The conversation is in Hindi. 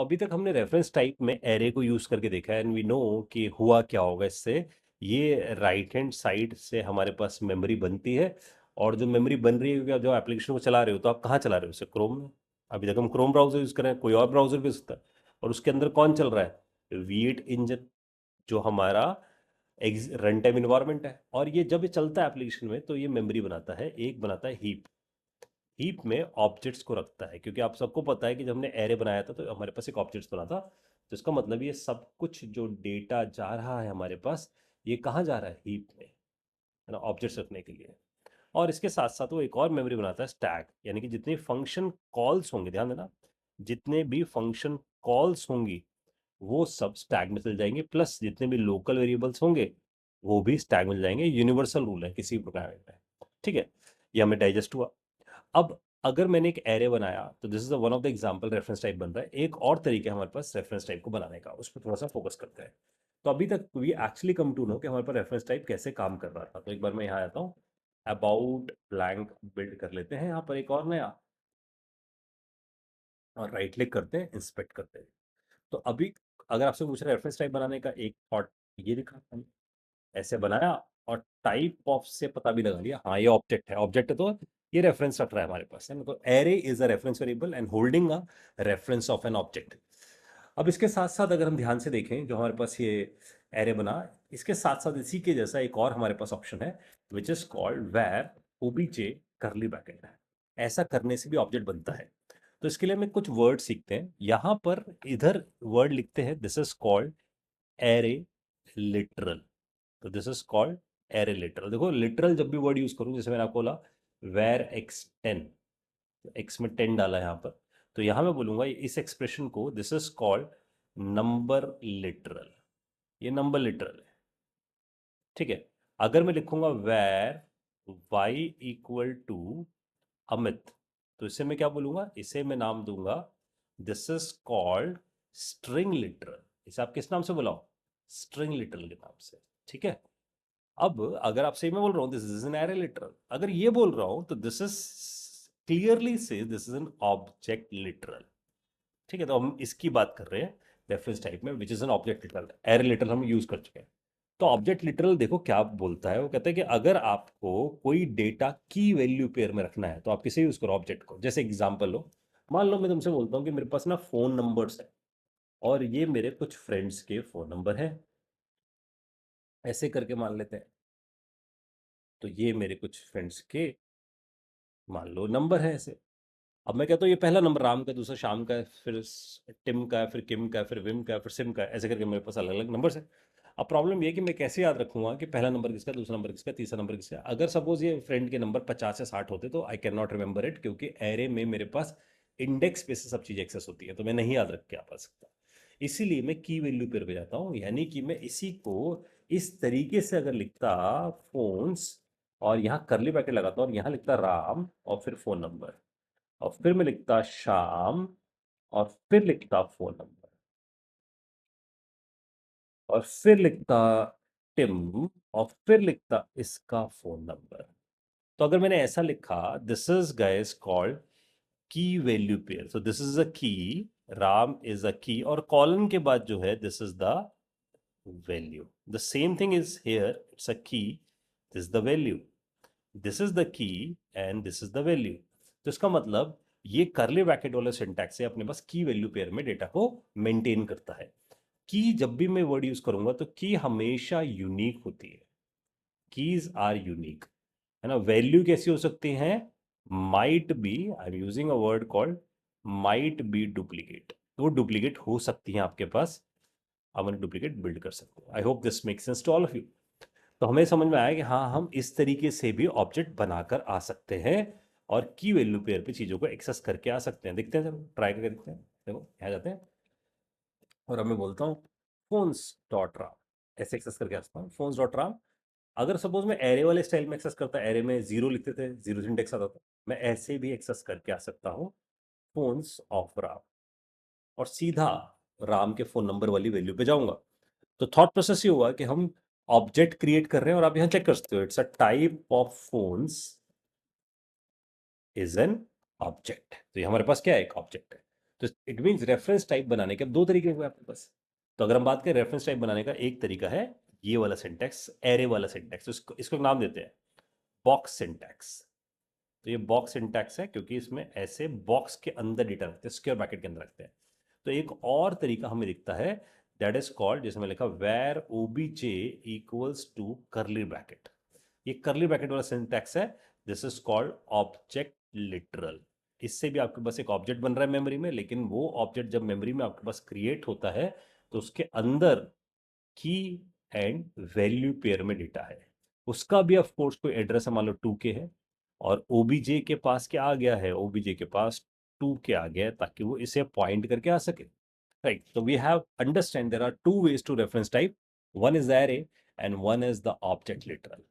तो अभी तक हमने रेफरेंस टाइप में एरे को यूज करके देखा है एंड वी नो कि हुआ क्या होगा इससे। ये राइट हैंड साइड से हमारे पास मेमोरी बनती है, और जो मेमोरी बन रही है, क्योंकि आप जो एप्लीकेशन को चला रहे हो तो आप कहाँ चला रहे हो उसे? क्रोम में। अभी तक हम क्रोम ब्राउजर यूज कर रहे हैं, कोई और ब्राउजर भी हो सकता है। और उसके अंदर कौन चल रहा है? V8 इंजन, जो हमारा रन टाइम इन्वायरमेंट है। और ये जब ये चलता है एप्लीकेशन में तो ये मेमोरी बनाता है, एक बनाता है हीप। हीप में ऑब्जेक्ट्स को रखता है, क्योंकि आप सबको पता है कि जब हमने एरे बनाया था तो हमारे पास एक ऑब्जेक्ट्स बना था। तो इसका मतलब ये सब कुछ जो डेटा जा रहा है हमारे पास, ये कहाँ जा रहा है? हीप में, है ना, ऑब्जेक्ट्स रखने के लिए। और इसके साथ साथ वो एक और मेमोरी बनाता है, स्टैक, यानी कि जितने फंक्शन कॉल्स होंगे, ध्यान देना, जितने भी फंक्शन कॉल्स होंगी वो सब स्टैक में चल जाएंगे, प्लस जितने भी लोकल वेरिएबल्स होंगे वो भी स्टैक में चल जाएंगे। यूनिवर्सल रूल है किसी भी प्रोग्रामिंग में, ठीक है। ये हमें डाइजेस्ट हुआ। अब अगर मैंने एक एरे बनाया तो this is one of the example, reference type बन रहा है। एक और तरीका है हमारे पास रेफरेंस टाइप को बनाने का, उस पर थोड़ा सा फोकस करते हैं। तो अभी तक we actually come to know कि हमारे पास रेफरेंस टाइप कैसे काम कर रहा था। तो एक बार मैं यहाँ आता हूँ, अबाउट ब्लैंक बिल्ड कर लेते हैं यहाँ पर एक और नया, और राइट क्लिक करते हैं, इंस्पेक्ट करते हैं। तो अभी अगर आपसे पूछ रहे रेफरेंस टाइप बनाने का एक थॉट, ये लिखा हमने, ऐसे बनाया, और टाइप ऑफ से पता भी लगा लिया, हाँ ये ऑब्जेक्ट है। ऑब्जेक्ट है तो ये रेफरेंस रख रहा है हमारे पास, है ना। तो array is a reference variable and holding a reference of an object. अब इसके साथ साथ अगर हम ध्यान से देखें, जो हमारे पास ये एरे बना, इसके साथ साथ इसी के जैसा एक और हमारे पास ऑप्शन है, which is called var OBJ curly bracket. ऐसा करने से भी ऑब्जेक्ट बनता है। तो इसके लिए हमें कुछ वर्ड सीखते हैं। यहां पर इधर वर्ड लिखते हैं, this is called array literal. तो this is called array literal. देखो, लिटरल जब भी वर्ड यूज करूं, जैसे मैंने आपको बोला वेर x10, एक्स में 10 डाला है यहाँ पर, तो यहां मैं बोलूंगा इस एक्सप्रेशन को, this is called number literal. ये नंबर लिटरल है, ठीक है। अगर मैं लिखूंगा var y equal to Amit, तो इसे मैं क्या बोलूंगा? इसे मैं नाम दूंगा, this is called string literal. इसे आप किस नाम से बुलाओ? स्ट्रिंग लिटरल के नाम से, ठीक है। अब अगर आप सही में बोल रहा हूं this is an array literal, अगर ये बोल रहा हूं तो दिस इज क्लियरली से this is an object literal, ठीक है। तो हम इसकी बात कर रहे हैं रेफरेंस टाइप में, which is an object literal. Array literal हम यूज कर चुके हैं। तो ऑब्जेक्ट लिटरल देखो क्या बोलता है, वो कहता है कि अगर आपको कोई डेटा की वैल्यू पेयर में रखना है तो आप किसे यूज करो? ऑब्जेक्ट को। जैसे एग्जांपल लो, मान लो मैं तुमसे बोलता हूँ कि मेरे पास ना फोन नंबर्स है, और ये मेरे कुछ फ्रेंड्स के फोन नंबर हैं, ऐसे करके मान लेते हैं। तो ये मेरे कुछ फ्रेंड्स के, मान लो, नंबर है ऐसे। अब मैं कहता हूँ ये पहला नंबर राम का है, दूसरा श्याम का है, फिर टिम का है, फिर किम का है, फिर विम का है, फिर सिम का है, ऐसे करके मेरे पास अलग अलग नंबर्स है। अब प्रॉब्लम ये है कि मैं कैसे याद रखूंगा कि पहला नंबर किसका, दूसरा नंबर किसका, तीसरा नंबर किसका? अगर सपोज ये फ्रेंड के नंबर 50 या 60 होते तो I can not remember it, क्योंकि एरे में मेरे पास इंडेक्स पे से सब चीज़ एक्सेस होती है, तो मैं नहीं याद रख के आ पा सकता। इसीलिए मैं की वैल्यू पेयर पे जाता हूँ, यानी कि मैं इसी को इस तरीके से अगर लिखता, फोन्स, और यहाँ करली ब्रैकेट लगाता हूँ, और यहाँ लिखता राम और फिर फोन नंबर, और फिर मैं लिखता शाम, और फिर लिखता फोन नंबर, और फिर लिखता टिम, और फिर लिखता इसका फोन नंबर। तो अगर मैंने ऐसा लिखा, दिस इज गाइस कॉल्ड की value pair. So this is a की, राम इज अ की, और कॉलन के बाद जो है this is the value. The same thing is here, it's a key, this the value, this is the key, and this is the value. तो इसका मतलब ये करली ब्रैकेट वाले सिंटैक्स से अपने पास की वैल्यू पेयर में डेटा को मेंटेन करता है। की जब भी मैं वर्ड यूज करूंगा तो की हमेशा यूनिक होती है। कीज आर यूनिक, है ना। वैल्यू कैसी हो सकती है? Might be, I am using a word called might be duplicate. तो वो डुप्लीकेट हो सकती है आपके पास, आप उन्हें डुप्लीकेट बिल्ड कर सकते हो। I hope this make sense to all of you. तो हमें समझ में आया कि हाँ, हम इस तरीके से भी ऑब्जेक्ट बनाकर आ सकते हैं, और की वैल्यू पेयर पे चीज़ों को एक्सेस करके आ सकते हैं। देखते हैं, चलो ट्राई करके देखते हैं। देखो यहाँ जाते हैं, और अब मैं बोलता हूँ फोन्स डॉट राम, ऐसे एक्सेस करके आ सकता हूँ, फोन्स डॉट राम। अगर सपोज मैं एरे वाले स्टाइल में एक्सेस करता, एरे में जीरो लिखते थे, जीरो इंडेक्स आता था, मैं ऐसे भी एक्सेस करके आ सकता हूँ फोन्स ऑफ राम, और सीधा राम के फोन नंबर वाली वैल्यू पे जाऊंगा। तो थॉट प्रोसेस ये हुआ कि हम ऑब्जेक्ट क्रिएट कर रहे हैं, और आप यहां चेक कर सकते हो, it's a type of phones is an object. तो ये हमारे पास क्या है? एक ऑब्जेक्ट है। तो इट मीन्स रेफरेंस टाइप बनाने के अब दो तरीके हुए आपके पास। तो अगर हम बात करें रेफरेंस टाइप बनाने का, एक तरीका है ये वाला सिंटैक्स, एरे वाला सिंटैक्स। इसको इसको एक नाम देते हैं बॉक्स सिंटैक्स। तो ये बॉक्स सिंटैक्स है क्योंकि इसमें ऐसे बॉक्स के अंदर डेटा रखते हैं, स्क्वायर ब्रैकेट के अंदर रखते हैं। तो एक और तरीका हमें दिखता है, दैट इज कॉल्ड, जिसमें लिखा var OBJ equals to curly bracket. ये करली ब्रैकेट वाला सिंटैक्स है, this is called object literal. इससे भी आपके पास एक ऑब्जेक्ट बन रहा है मेमोरी में, लेकिन वो ऑब्जेक्ट जब मेमोरी में आपके पास क्रिएट होता है तो उसके अंदर की एंड वैल्यू पेयर में डेटा है। उसका भी ऑफ कोर्स कोई एड्रेस है, मान लो 2K है, और ओबीजे के पास क्या आ गया है, ओबीजे के पास 2K आ गया है, ताकि वो इसे पॉइंट करके आ सके। Right, so we have understand there are two ways to reference type. One is the array and one is the object literal.